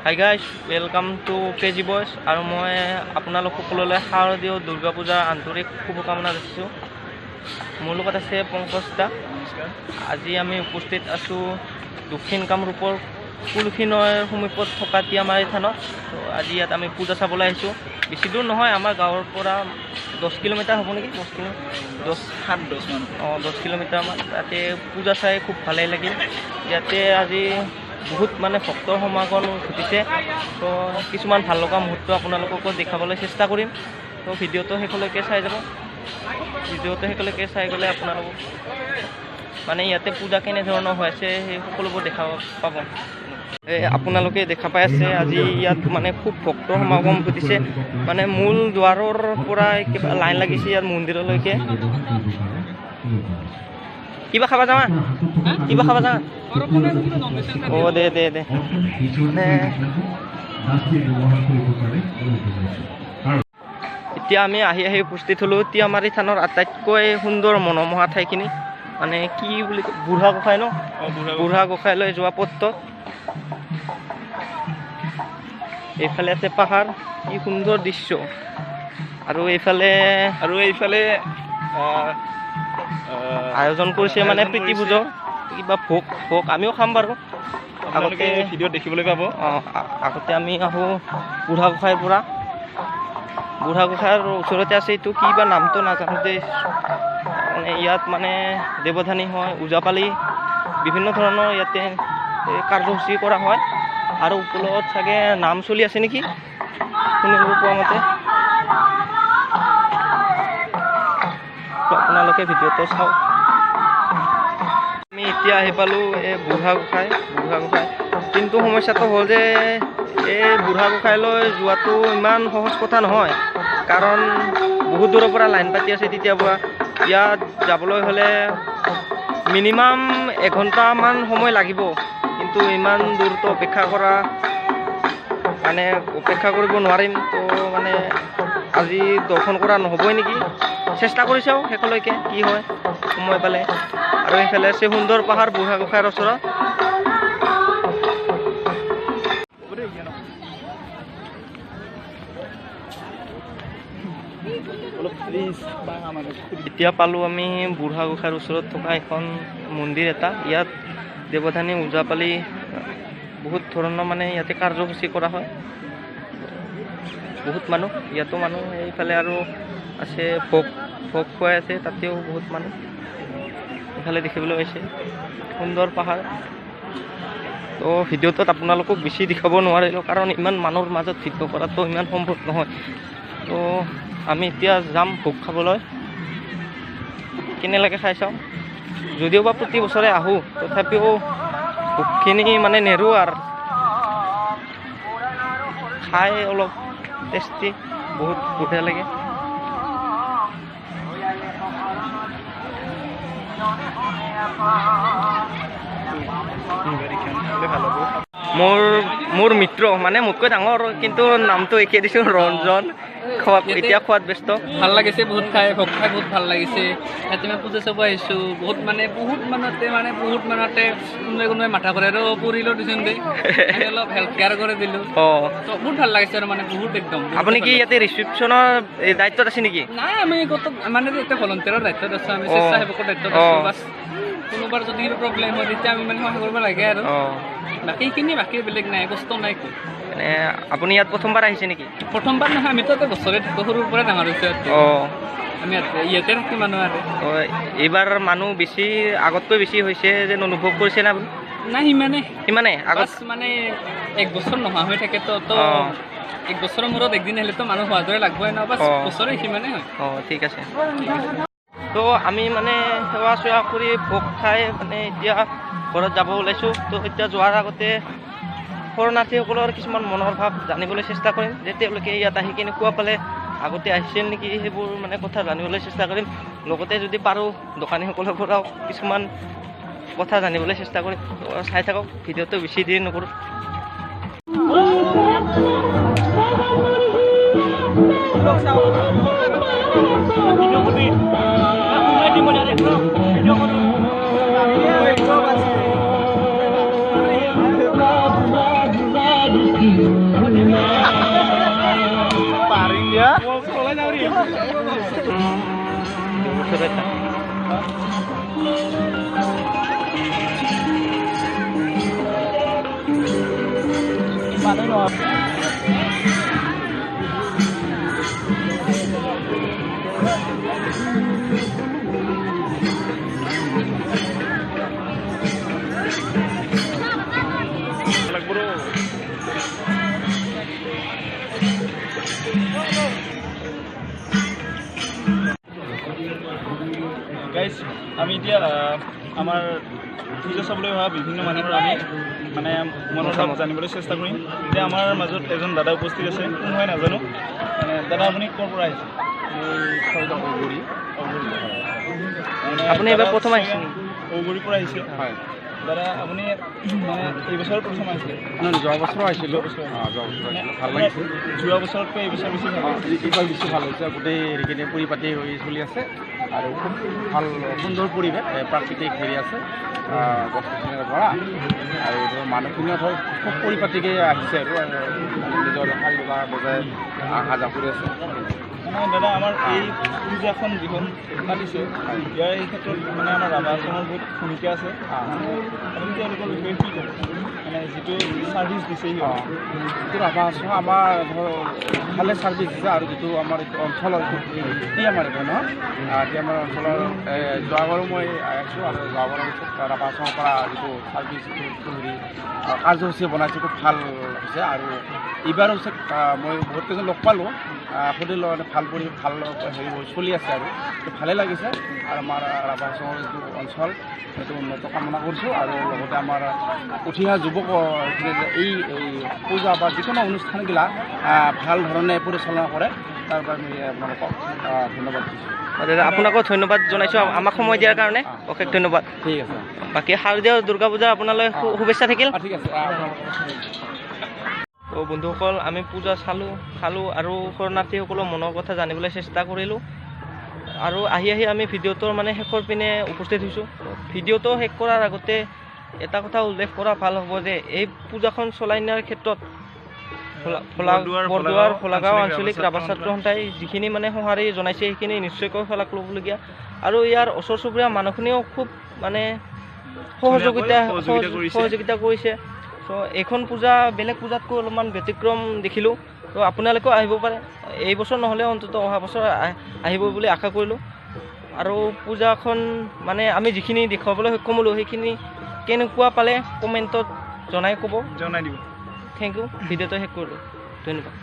Hi guys, welcome to KG boys. আৰু মই আপোনালোক সকলোলৈ শাৰদীয় দুৰ্গা পূজাৰ আন্তৰিক শুভকামনা যাচিছোঁ। মোৰ লগত আছে পংকজ দা। আজি আমি উপস্থিত আছোঁ দক্ষিণ কামৰূপৰ কুলসী নৈৰ সমীপত থকা তিয়ামাৰী থানত। তো আজি ইয়াত আমি পূজা চাবলৈ আহিছোঁ। বেছি দূৰ নহয়, আমাৰ গাঁৱৰ পৰা 10 কিলোমিটাৰ হ'ব নেকি, 10 কিলোমিটাৰমান। তাতে পূজা চাই খুব ভালেই লাগিল। ইয়াতে আজি বহুত মানে ভক্তৰ সমাগম ঘটিছে। তো কিছুমান ভাল লগা মুহূৰ্ত আপোনালোককো দেখাবলৈ চেষ্টা কৰিম। তো ভিডিঅ'টো শেষলৈকে চাই যাব। ভিডিঅ'টো শেষলৈকে চাই গ'লে আপোনালোকক মানে ইয়াতে পূজা কেনেধৰণৰ হৈ আছে সেই সকলোবোৰ দেখা পাব। আপোনালোকে দেখা পাই আছে আজি ইয়াত মানে খুব ভক্তৰ সমাগম ঘটিছে। মানে মূল দুৱাৰৰ পৰা কিবা লাইন লাগিছে ইয়াত মন্দিৰলৈকে। কিবা খাবা যাবা? কিবা খাবা যাবা? অ' দে মানে এতিয়া আমি আহি উপস্থিত হ'লোঁ তিয়ামাৰী থানৰ আটাইতকৈ সুন্দৰ মনোমোহা ঠাইখিনি। মানে কি বুলি কয়, বুঢ়া গোঁসাই ন? বুঢ়া গোঁসাইলৈ যোৱা পথত। এইফালে আছে পাহাৰ, কি সুন্দৰ দৃশ্য। আৰু এইফালে আয়োজন কৰিছে মানে প্ৰীতি ভোজৰ কিবা ভোগ আমিও খাম বাৰু। আগতে ভিডিঅ'ত দেখিবলৈ পাব। আগতে আমি আহোঁ বুঢ়া গোঁসাইৰ পৰা। বুঢ়া গোঁসাইৰ ওচৰতে আছে এইটো কিবা নামটো নাজানো দেই। মানে ইয়াত মানে দেৱধানী হয়, ওজাপালি বিভিন্ন ধৰণৰ ইয়াতে কাৰ্যসূচী কৰা হয়। আৰু ওপৰত চাগে নাম চলি আছে নেকি শুনিব পোৱা মতে। আপোনালোকে ভিডিঅ'টো চাওক। আমি এতিয়া আহি পালোঁ এই বুঢ়া গোঁসাই। কিন্তু সমস্যাটো হ'ল যে এই বুঢ়া গোঁসাইলৈ যোৱাটো ইমান সহজ কথা নহয়, কাৰণ বহুত দূৰৰ পৰা লাইন পাতি আছে। তেতিয়াৰ পৰা ইয়াত যাবলৈ হ'লে মিনিমাম এঘণ্টামান সময় লাগিব। কিন্তু ইমান দূৰতো অপেক্ষা কৰিব নোৱাৰিম। তো মানে আজি দৰ্শন কৰা নহ'বই নেকি। চেষ্টা কৰি চাওঁ শেষলৈকে কি হয় সময় পালে। আৰু এইফালে আছে সুন্দৰ পাহাৰ বুঢ়া গোঁসাইৰ ওচৰত। এতিয়া পালোঁ আমি বুঢ়া গোঁসাইৰ ওচৰত থকা এখন মন্দিৰ এটা। ইয়াত দেৱধানী ওজাপালি বহুত ধৰণৰ মানে ইয়াতে কাৰ্যসূচী কৰা হয়। বহুত মানুহ, ইয়াতো মানুহ। এইফালে আৰু আছে ভোগ খুৱাই আছে, তাতেও বহুত মানুহ এইফালে দেখিবলৈ পাইছে। সুন্দৰ পাহাৰ। তো ভিডিঅ'টোত আপোনালোকক বেছি দেখাব নোৱাৰিলোঁ, কাৰণ ইমান মানুহৰ মাজত ভিডিঅ' কৰাটো ইমান সম্ভৱ নহয়। তো আমি এতিয়া যাম ভোগ খাবলৈ। কেনে লাগে খাই চাওঁ। যদিও বা প্ৰতি বছৰে আহোঁ, তথাপিও ভোগখিনি মানে নেৰোঁ আৰু খাই অলপ টেষ্টি, বহুত বঢ়িয়া লাগে। মোৰ মিত্ৰ মানে মোতকৈ ডাঙৰ, কিন্তু নামটো একে দিছোঁ, ৰঞ্জন। এতিয়া খোৱাত ব্যস্ত। ভাল লাগিছে বহুত খাই, ভোগ খাই বহুত ভাল লাগিছে। ইয়াতে মই পূজা চাব আহিছোঁ। বহুত মানুহতে কোনোবাই মাথা কৰে আৰু পৰিলেও দিচোন দেই, আমি অলপ হেল্প কেয়াৰ কৰি দিলোঁ। তো বহুত ভাল লাগিছে আৰু মানে বহুত একদম। আপুনি কি ইয়াতে ৰিচিপশ্যনৰ দায়িত্বত আছে নেকি? নাই, আমি মানে এতিয়া ভলণ্টিয়াৰৰ দায়িত্বত আছোঁ, আমি স্বেচ্ছাসেৱকৰ দায়িত্বত আছোঁ। বাছ কোনোবাৰ যদি প্ৰব্লেম হয় তেতিয়া আমি মানে সহায় কৰিব লাগে আৰু বাকী বেলেগ নাই, কষ্ট নাই। আপুনি ইয়াত প্ৰথমবাৰ আহিছে নেকি? প্ৰথমবাৰ নহয়, আমিতো বছৰে থাকোঁ, সৰুৰ পৰা ডাঙৰ হৈছোঁ। আমি ইয়াতে থাকি মানুহ আৰু এইবাৰ মানুহ বেছি আগতকৈ বেছি হৈছে যেন অনুভৱ কৰিছে না? নাই, সিমানে আগত মানে 1 বছৰ নোহোৱা হৈ থাকে। তো 1 বছৰৰ মূৰত একদিন আহিলেতো মানুহ হোৱা দৰে লাগবই ন। বাছ বছৰে সিমানে হয়। ঠিক আছে। তো আমি মানে সেৱা কৰি ভোগ খাই মানে এতিয়া ঘৰত যাব ওলাইছোঁ। তো এতিয়া যোৱাৰ আগতে শৰণাৰ্থীসকলৰ কিছুমান মনৰ ভাৱ জানিবলৈ চেষ্টা কৰিম, যে তেওঁলোকে ইয়াত আহি কেনেকুৱা পালে, আগতে আহিছিল নেকি, সেইবোৰ মানে কথা জানিবলৈ চেষ্টা কৰিম। লগতে যদি পাৰোঁ দোকানীসকলৰ পৰাও কিছুমান কথা জানিবলৈ চেষ্টা কৰিম। চাই থাকক ভিডিঅ'টো, বেছি দেৰি নকৰোঁ। মানুহ নহয় গাইজ আমি এতিয়া আমাৰ পূজা চাবলৈ অহা বিভিন্ন মানুহৰ আমি মানে মনৰ ভাৱ জানিবলৈ চেষ্টা কৰিম। এতিয়া আমাৰ মাজত এজন দাদা উপস্থিত আছে, কোন হয় নাজানো। মানে দাদা আপুনি ক'ৰ পৰা আহিছে? আপুনি এইবাৰ প্ৰথম আহিছে? ঔগুৰিৰ পৰা আহিছে। হয় দাদা, আপুনি মানে এই বছৰ প্ৰথম আহিছিলে? যোৱা বছৰো আহিছিলোঁ, ভাল লাগিছিল। যোৱা বছৰতকৈ এই বছৰ বেছি ভাল? এইবাৰ বেছি ভাল হৈছে। গোটেই হেৰিখিনি পৰিপাতি হৈ চলি আছে আৰু খুব ভাল সুন্দৰ পৰিৱেশ, প্ৰাকৃতিক হেৰি আছে, গছ গছনিৰে ভৰা আৰু মানুহখিনিও ধৰক খুব পৰিপাতিকৈ আহিছে আৰু নিজৰ শাৰী বজাই অহা যোৱা কৰি আছে। মানে দাদা, আমাৰ এই পূজাখন যিখন পাতিছে ইয়াৰ এই ক্ষেত্ৰত মানে আমাৰ ৰাভা আশ্ৰমৰ বহুত ভূমিকা আছে। আপুনি তেওঁলোকৰ বিষয়ে কি ক'ব? মানে যিটো ছাৰ্ভিচ দিছে সিহঁতে, যিটো ৰাভা আশ্ৰম আমাৰ ধৰক ভালে ছাৰ্ভিচ দিছে আৰু যিটো আমাৰ এইটো অঞ্চলৰ টি আমাৰ এইটো নহয়, টি আমাৰ অঞ্চলৰ যোৱাবাৰো মই আহিছোঁ আৰু যোৱাবাৰৰ ৰাভা আশ্ৰমৰ পৰা যিটো ছাৰ্ভিচ হেৰি কাৰ্যসূচী বনাইছে খুব ভাল হৈছে। আৰু এইবাৰ হৈছে মই বহুত কেইজন লগ পালোঁ, সুধিলোঁ মানে ভাল হেৰি চলি আছে আৰু ভালেই লাগিছে। আৰু আমাৰ ৰাভা আশ্ৰমৰ যিটো অঞ্চল সেইটো উন্নত কামনা কৰিছোঁ। আৰু লগতে আমাৰ উঠি অহা যুৱক এই পূজা বা যিকোনো অনুষ্ঠানবিলাক ভাল ধৰণে পৰিচালনা কৰে, তাৰ বাবে মই আপোনালোকক ধন্যবাদ দিছোঁ। দাদা, আপোনাকো ধন্যবাদ জনাইছোঁ আমাক সময় দিয়াৰ কাৰণে, অশেষ ধন্যবাদ। ঠিক আছে। বাকী শাৰদীয় দুৰ্গা পূজাৰ আপোনালৈ শুভেচ্ছা থাকিল। ঠিক আছে। তো বন্ধুসকল, আমি পূজা খালোঁ আৰু শৰণাৰ্থীসকলৰ মনৰ কথা জানিবলৈ চেষ্টা কৰিলোঁ। আৰু আহি আমি ভিডিঅ'টোৰ মানে শেষৰ পিনে উপস্থিত হৈছোঁ। ভিডিঅ'টো শেষ কৰাৰ আগতে এটা কথা উল্লেখ কৰা ভাল হ'ব যে এই পূজাখন চলাই নিয়াৰ ক্ষেত্ৰত বৰদোৱাৰ ফলাগাঁও আঞ্চলিক ৰাভা ছাত্ৰ সন্থাই যিখিনি মানে সঁহাৰি জনাইছে সেইখিনি নিশ্চয়কৈ শলাগ ল'বলগীয়া। আৰু ইয়াৰ ওচৰ চুবুৰীয়া মানুহখিনিও খুব মানে সহযোগিতা কৰিছে। ত' এইখন পূজা বেলেগ পূজাতকৈ অলপমান ব্যতিক্ৰম দেখিলোঁ। তো আপোনালোকেও আহিব পাৰে, এই বছৰ নহ'লে অন্ততঃ অহা বছৰ আহিব বুলি আশা কৰিলোঁ। আৰু পূজাখন মানে আমি যিখিনি দেখুৱাবলৈ সক্ষম হ'লোঁ সেইখিনি কেনেকুৱা পালে কমেণ্টত জনাই দিব। জনাই দিব। Thank you. ভিডিঅ'টো শেষ কৰিলোঁ, ধন্যবাদ।